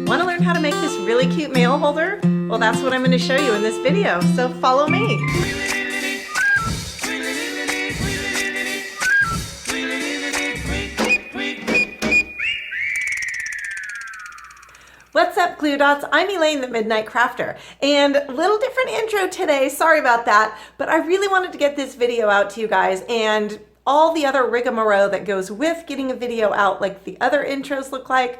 Want to learn how to make this really cute mail holder? Well, that's what I'm going to show you in this video, so follow me. What's up, Glue Dots? I'm Elaine, the Midnight Crafter, and a little different intro today. Sorry about that, but I really wanted to get this video out to you guys, and all the other rigmarole that goes with getting a video out, like the other intros look like,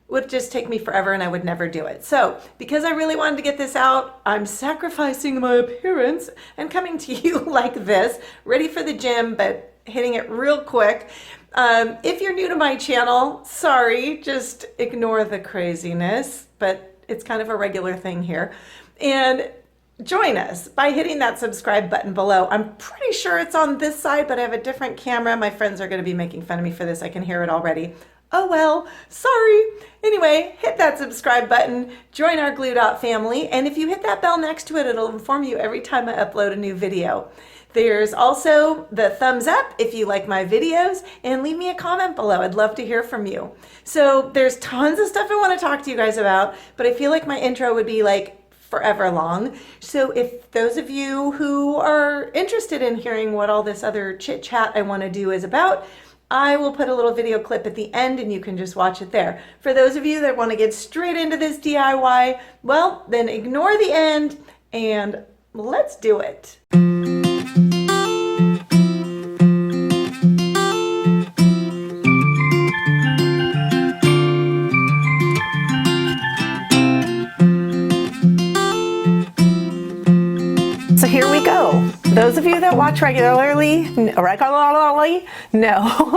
would just take me forever and I would never do it. So because I really wanted to get this out, I'm sacrificing my appearance and coming to you like this, ready for the gym, but hitting it real quick. If you're new to my channel, sorry, just ignore the craziness, but it's kind of a regular thing here. And join us by hitting that subscribe button below. I'm pretty sure it's on this side, but I have a different camera. My friends are going to be making fun of me for this. I can hear it already. Oh well, sorry. Anyway, hit that subscribe button, join our Glue Dot family, and if you hit that bell next to it, it'll inform you every time I upload a new video. There's also the thumbs up if you like my videos, and leave me a comment below. I'd love to hear from you. So there's tons of stuff I want to talk to you guys about, but I feel like my intro would be like forever long. So if those of you who are interested in hearing what all this other chit chat I want to do is about, I will put a little video clip at the end and you can just watch it there. For those of you that want to get straight into this DIY, well, then ignore the end and let's do it. So here we go. Those of you that watch regularly know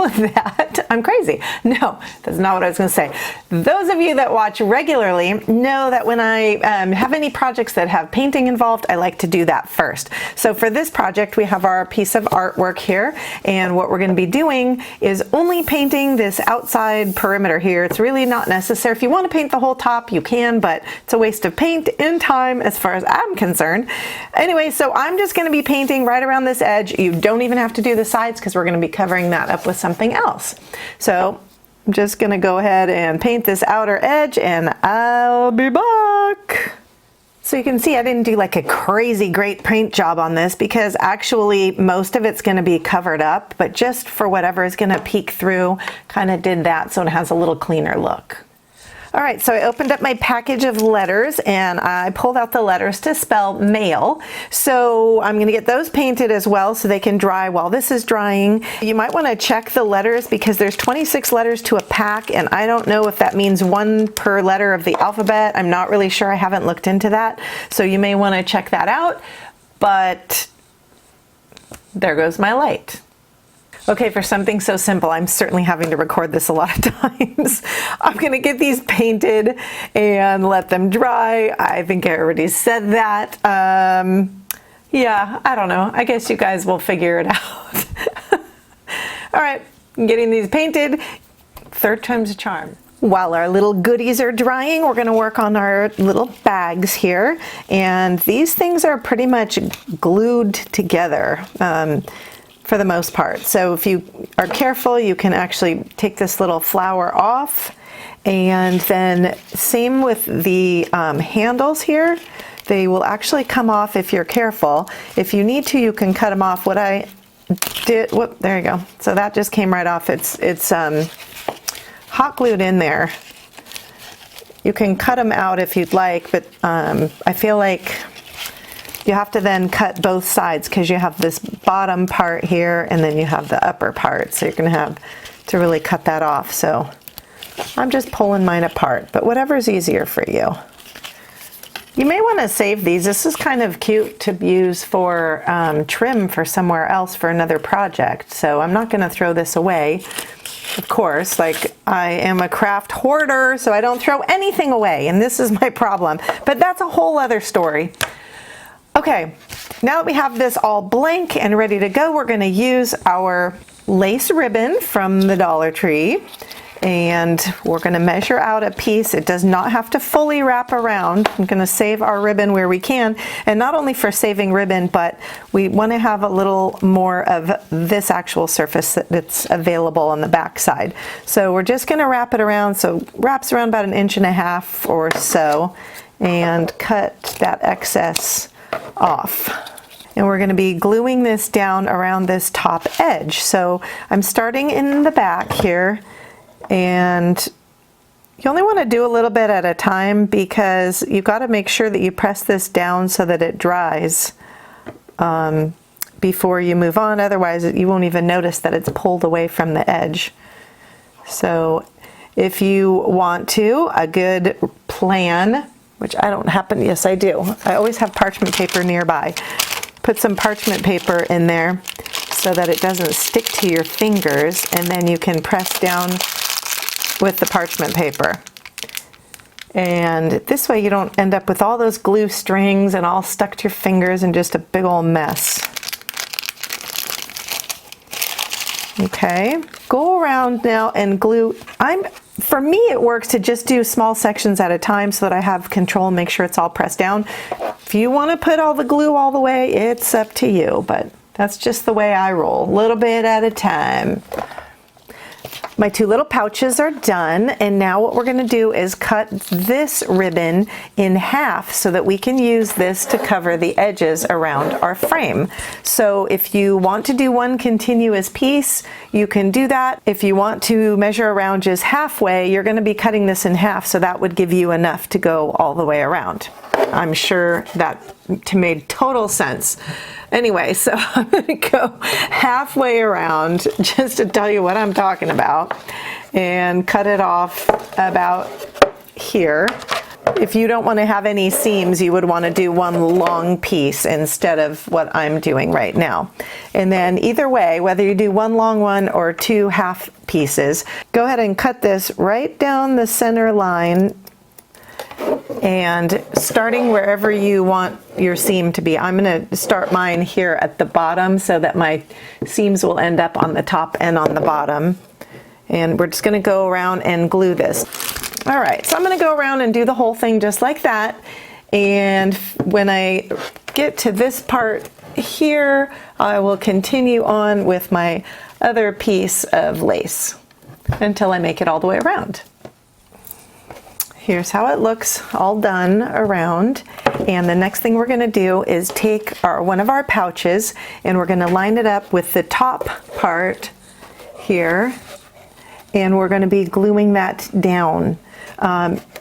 that I'm crazy. No, that's not what I was going to say. Those of you that watch regularly know that when I have any projects that have painting involved, I like to do that first. So for this project, we have our piece of artwork here, and what we're going to be doing is only painting this outside perimeter here. It's really not necessary. If you want to paint the whole top, you can, but it's a waste of paint and time as far as I'm concerned. Anyway, so I'm just going to be painting right around this edge. You don't even have to do the sides because we're going to be covering that up with something else. So I'm just going to go ahead and paint this outer edge and I'll be back. So you can see I didn't do like a crazy great paint job on this because actually most of it's going to be covered up, but just for whatever is going to peek through, kind of did that so it has a little cleaner look. All right, so I opened up my package of letters and I pulled out the letters to spell mail. So I'm gonna get those painted as well so they can dry while this is drying. You might wanna check the letters because there's 26 letters to a pack and I don't know if that means one per letter of the alphabet. I'm not really sure, I haven't looked into that. So you may wanna check that out, but there goes my light. Okay, for something so simple, I'm certainly having to record this a lot of times. I'm gonna get these painted and let them dry. I think I already said that. Yeah, I don't know. I guess you guys will figure it out. All right, I'm getting these painted. Third time's a charm. While our little goodies are drying, we're gonna work on our little bags here. And these things are pretty much glued together. For the most part. So if you are careful, you can actually take this little flower off, and then same with the handles here. They will actually come off if you're careful. If you need to, you can cut them off. What I did, whoop, there you go. So that just came right off. It's hot glued in there. You can cut them out if you'd like, but I feel like you have to then cut both sides because you have this bottom part here and then you have the upper part. So you're going to have to really cut that off. So I'm just pulling mine apart, but whatever's easier for you. You may want to save these. This is kind of cute to use for trim for somewhere else for another project. So I'm not going to throw this away. Of course, like I am a craft hoarder, so I don't throw anything away. And this is my problem, but that's a whole other story. Okay, now that we have this all blank and ready to go, we're going to use our lace ribbon from the Dollar Tree. And we're going to measure out a piece. It does not have to fully wrap around. I'm going to save our ribbon where we can, and not only for saving ribbon, but we want to have a little more of this actual surface that's available on the back side. So we're just going to wrap it around, so wraps around about 1.5 inches or so, and cut that excess off. And we're going to be gluing this down around this top edge. So I'm starting in the back here, and you only want to do a little bit at a time because you've got to make sure that you press this down so that it dries before you move on. Otherwise, you won't even notice that it's pulled away from the edge. So if you want to, a good plan, which I don't happen, yes I do. I always have parchment paper nearby. Put some parchment paper in there so that it doesn't stick to your fingers, and then you can press down with the parchment paper. And this way you don't end up with all those glue strings and all stuck to your fingers and just a big old mess. Okay, go around now and glue. For me, it works to just do small sections at a time so that I have control and make sure it's all pressed down. If you want to put all the glue all the way, it's up to you, but that's just the way I roll, a little bit at a time. My 2 little pouches are done, and now what we're going to do is cut this ribbon in half so that we can use this to cover the edges around our frame. So if you want to do one continuous piece, you can do that. If you want to measure around just halfway, you're going to be cutting this in half, so that would give you enough to go all the way around. I'm sure that made total sense. Anyway, so I'm going to go halfway around just to tell you what I'm talking about and cut it off about here. If you don't want to have any seams, you would want to do one long piece instead of what I'm doing right now. And then either way, whether you do one long one or 2 half pieces, go ahead and cut this right down the center line, and starting wherever you want your seam to be. I'm going to start mine here at the bottom so that my seams will end up on the top and on the bottom. And we're just going to go around and glue this. All right, so I'm going to go around and do the whole thing just like that. And when I get to this part here, I will continue on with my other piece of lace until I make it all the way around. Here's how it looks all done around. And the next thing we're going to do is take one of our pouches, and we're going to line it up with the top part here, and we're going to be gluing that down.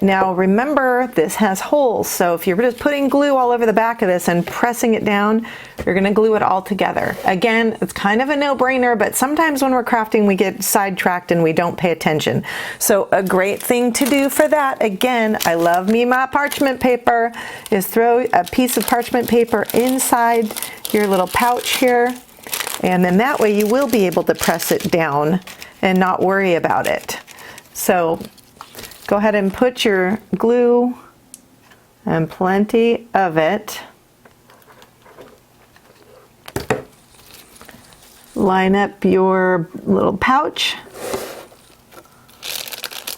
Now remember, this has holes, so if you're just putting glue all over the back of this and pressing it down, you're going to glue it all together. Again, it's kind of a no-brainer, but sometimes when we're crafting we get sidetracked and we don't pay attention. So a great thing to do for that, again, I love me my parchment paper, is throw a piece of parchment paper inside your little pouch here, and then that way you will be able to press it down and not worry about it. So go ahead and put your glue, and plenty of it. Line up your little pouch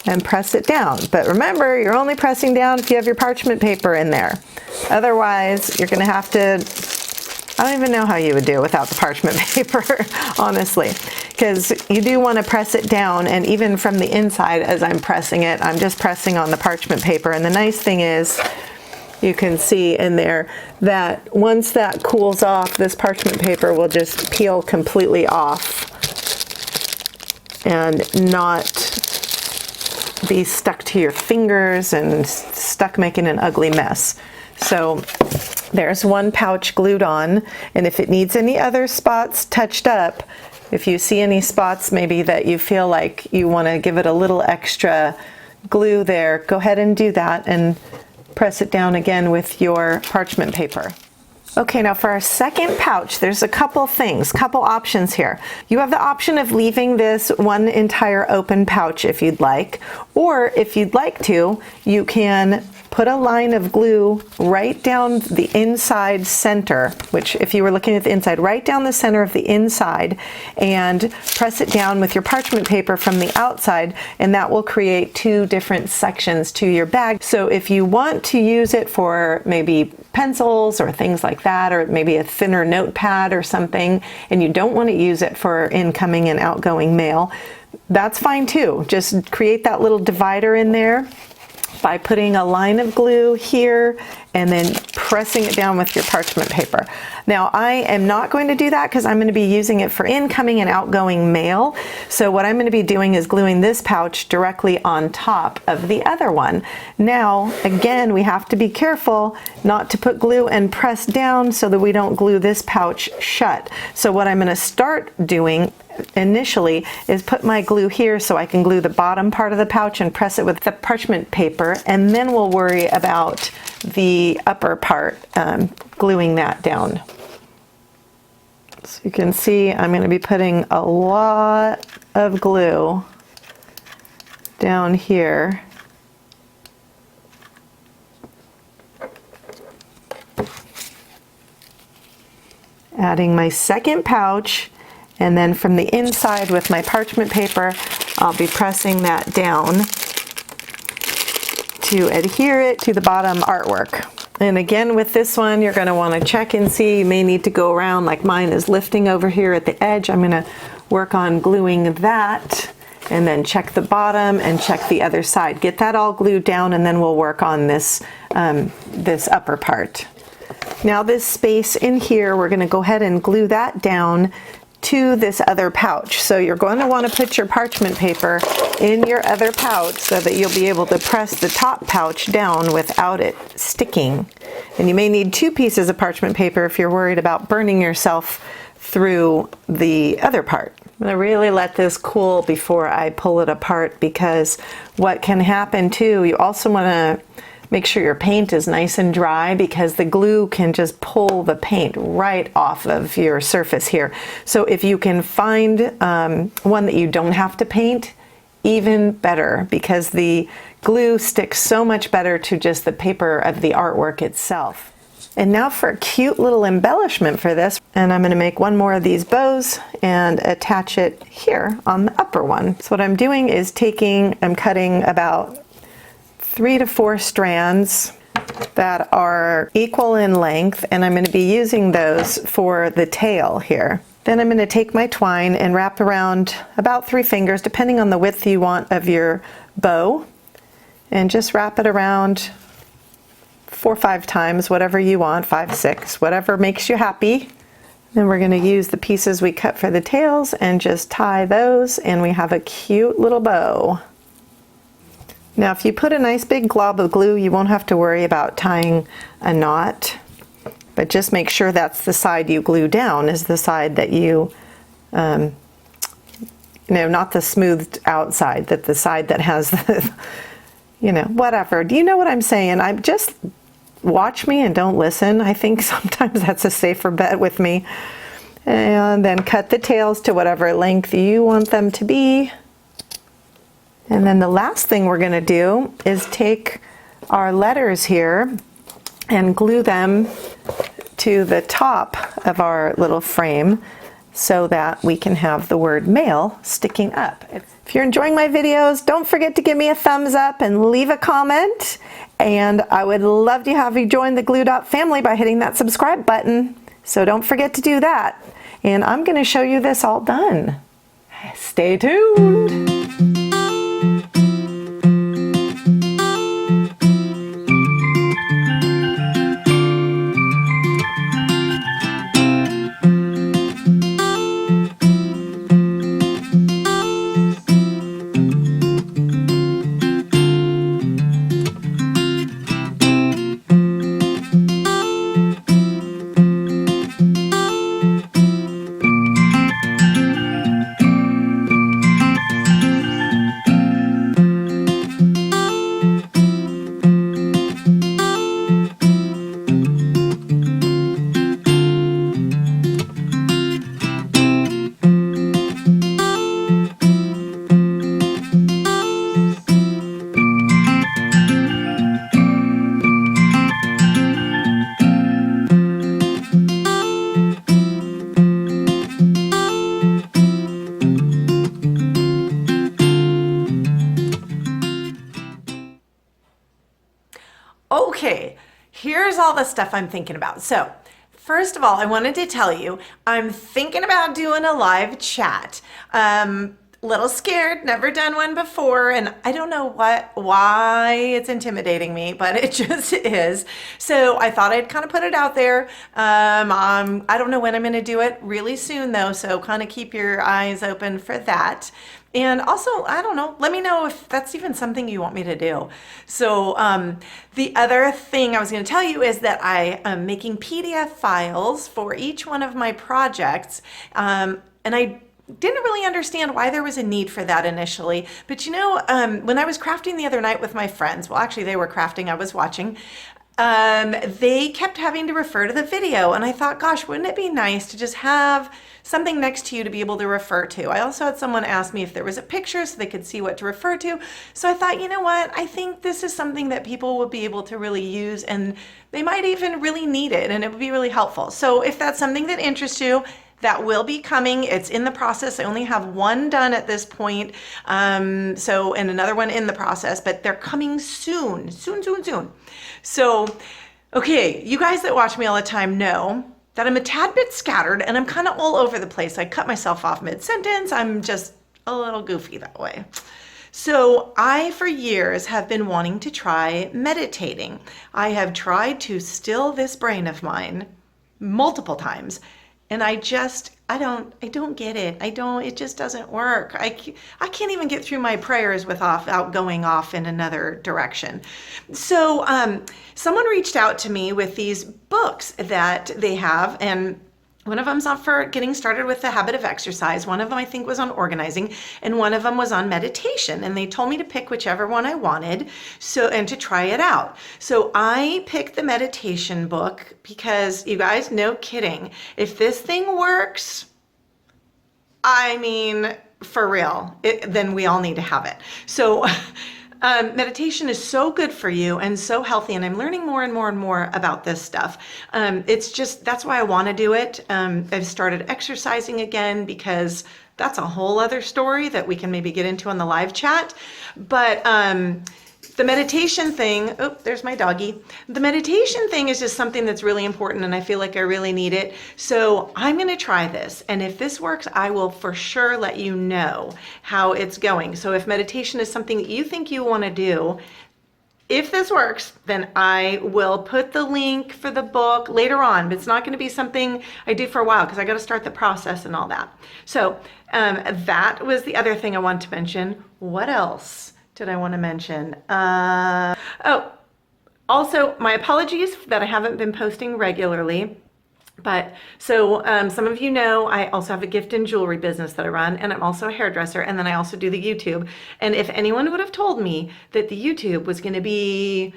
and press it down. But remember, you're only pressing down if you have your parchment paper in there. Otherwise, you're going to have to, I don't even know how you would do without the parchment paper, honestly, because you do want to press it down, and even from the inside as I'm pressing it, I'm just pressing on the parchment paper. And the nice thing is, you can see in there that once that cools off, this parchment paper will just peel completely off and not be stuck to your fingers and stuck making an ugly mess. So there's one pouch glued on, and if it needs any other spots touched up, if you see any spots maybe that you feel like you want to give it a little extra glue there, go ahead and do that and press it down again with your parchment paper. Okay, now for our second pouch, there's a couple options here. You have the option of leaving this one entire open pouch if you'd like, or if you'd like to, you can put a line of glue right down the inside center, which if you were looking at the inside, right down the center of the inside, and press it down with your parchment paper from the outside, and that will create two different sections to your bag. So if you want to use it for maybe pencils or things like that, or maybe a thinner notepad or something, and you don't want to use it for incoming and outgoing mail, that's fine too. Just create that little divider in there by putting a line of glue here and then pressing it down with your parchment paper. Now I am not going to do that because I'm going to be using it for incoming and outgoing mail. So what I'm going to be doing is gluing this pouch directly on top of the other one. Now again, we have to be careful not to put glue and press down so that we don't glue this pouch shut. So what I'm going to start doing initially is put my glue here so I can glue the bottom part of the pouch and press it with the parchment paper, and then we'll worry about the upper part, gluing that down. So you can see I'm going to be putting a lot of glue down here. Adding my second pouch, and then from the inside with my parchment paper, I'll be pressing that down to adhere it to the bottom artwork. And again, with this one, you're going to want to check and see. You may need to go around, like mine is lifting over here at the edge. I'm going to work on gluing that, and then check the bottom and check the other side. Get that all glued down, and then we'll work on this, this upper part. Now this space in here, we're going to go ahead and glue that down to this other pouch. So you're going to want to put your parchment paper in your other pouch so that you'll be able to press the top pouch down without it sticking. And you may need two pieces of parchment paper if you're worried about burning yourself through the other part. I'm going to really let this cool before I pull it apart, because what can happen too, you also want to make sure your paint is nice and dry, because the glue can just pull the paint right off of your surface here. So if you can find one that you don't have to paint, even better, because the glue sticks so much better to just the paper of the artwork itself. And now for a cute little embellishment for this, and I'm going to make one more of these bows and attach it here on the upper one. So what I'm doing is I'm cutting about 3 to 4 strands that are equal in length, and I'm going to be using those for the tail here. Then I'm going to take my twine and wrap around about 3 fingers, depending on the width you want of your bow, and just wrap it around 4 or 5 times, whatever you want, 5, 6, whatever makes you happy. Then we're going to use the pieces we cut for the tails and just tie those, and we have a cute little bow. Now if you put a nice big glob of glue, you won't have to worry about tying a knot, but just make sure that's the side you glue down, is the side that you, not the smoothed outside, that the side that has the, whatever. Do you know what I'm saying? I just watch me and don't listen. I think sometimes that's a safer bet with me. And then cut the tails to whatever length you want them to be. And then the last thing we're going to do is take our letters here and glue them to the top of our little frame so that we can have the word mail sticking up. If you're enjoying my videos, don't forget to give me a thumbs up and leave a comment. And I would love to have you join the Glued Up family by hitting that subscribe button. So don't forget to do that. And I'm going to show you this all done. Stay tuned. Okay, here's all the stuff I'm thinking about. So, first of all, I wanted to tell you I'm thinking about doing a live chat. Little scared, never done one before, and I don't know why it's intimidating me, but it just is. So I thought I'd kind of put it out there. I don't know when I'm going to do it, really soon though, so kind of keep your eyes open for that. And also, I don't know, let me know if that's even something you want me to do. So the other thing I was going to tell you is that I am making PDF files for each one of my projects, and I didn't really understand why there was a need for that initially. But you know, when I was crafting the other night with my friends, well, actually they were crafting, I was watching, they kept having to refer to the video. And I thought, gosh, wouldn't it be nice to just have something next to you to be able to refer to? I also had someone ask me if there was a picture so they could see what to refer to. So I thought, you know what? I think this is something that people will be able to really use, and they might even really need it, and it would be really helpful. So if that's something that interests you, that will be coming. It's in the process. I only have one done at this point. And another one in the process, but they're coming soon. So, okay, you guys that watch me all the time know that I'm a tad bit scattered and I'm kind of all over the place. I cut myself off mid-sentence. I'm just a little goofy that way. So I, for years, have been wanting to try meditating. I have tried to still this brain of mine multiple times. And I don't get it. It just doesn't work. I can't even get through my prayers without going off in another direction. So someone reached out to me with these books that they have, and one of them's on for getting started with the habit of exercise. One of them I think was on organizing, and one of them was on meditation. And they told me to pick whichever one I wanted, and to try it out. So I picked the meditation book because, you guys, no kidding, if this thing works, I mean, for real, then we all need to have it. So meditation is so good for you and so healthy, and I'm learning more and more and more about this stuff. That's why I want to do it. I've started exercising again because that's a whole other story that we can maybe get into on the live chat. But the meditation thing, oh, there's my doggy. The meditation thing is just something that's really important, and I feel like I really need it. So I'm going to try this. And if this works, I will for sure let you know how it's going. So if meditation is something that you think you want to do, if this works, then I will put the link for the book later on, but it's not going to be something I do for a while because I got to start the process and all that. So that was the other thing I wanted to mention. What else did I want to mention? Also, my apologies that I haven't been posting regularly. But so some of you know I also have a gift and jewelry business that I run, and I'm also a hairdresser, and then I also do the YouTube. And if anyone would have told me that the YouTube was going to be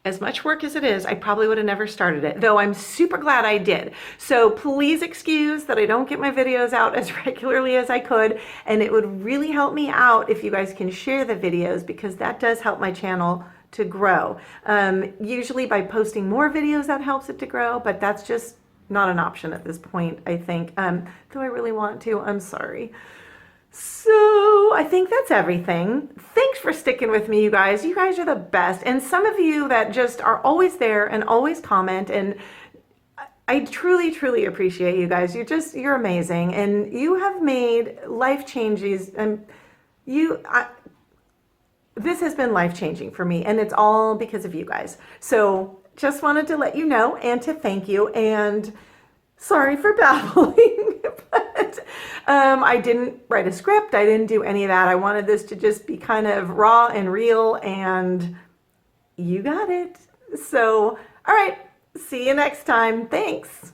as much work as it is, I probably would have never started it, though I'm super glad I did. So please excuse that I don't get my videos out as regularly as I could, and it would really help me out if you guys can share the videos, because that does help my channel to grow. Usually by posting more videos that helps it to grow, but that's just not an option at this point, I think. Though I really want to, I'm sorry. So I think that's everything. Thanks for sticking with me, you guys. You guys are the best. And some of you that just are always there and always comment, and I truly, truly appreciate you guys. You're amazing. And you have made life changes. And this has been life-changing for me, and it's all because of you guys. So just wanted to let you know and to thank you, and sorry for babbling, but I didn't write a script. I didn't do any of that. I wanted this to just be kind of raw and real, and you got it. So, all right, see you next time. Thanks.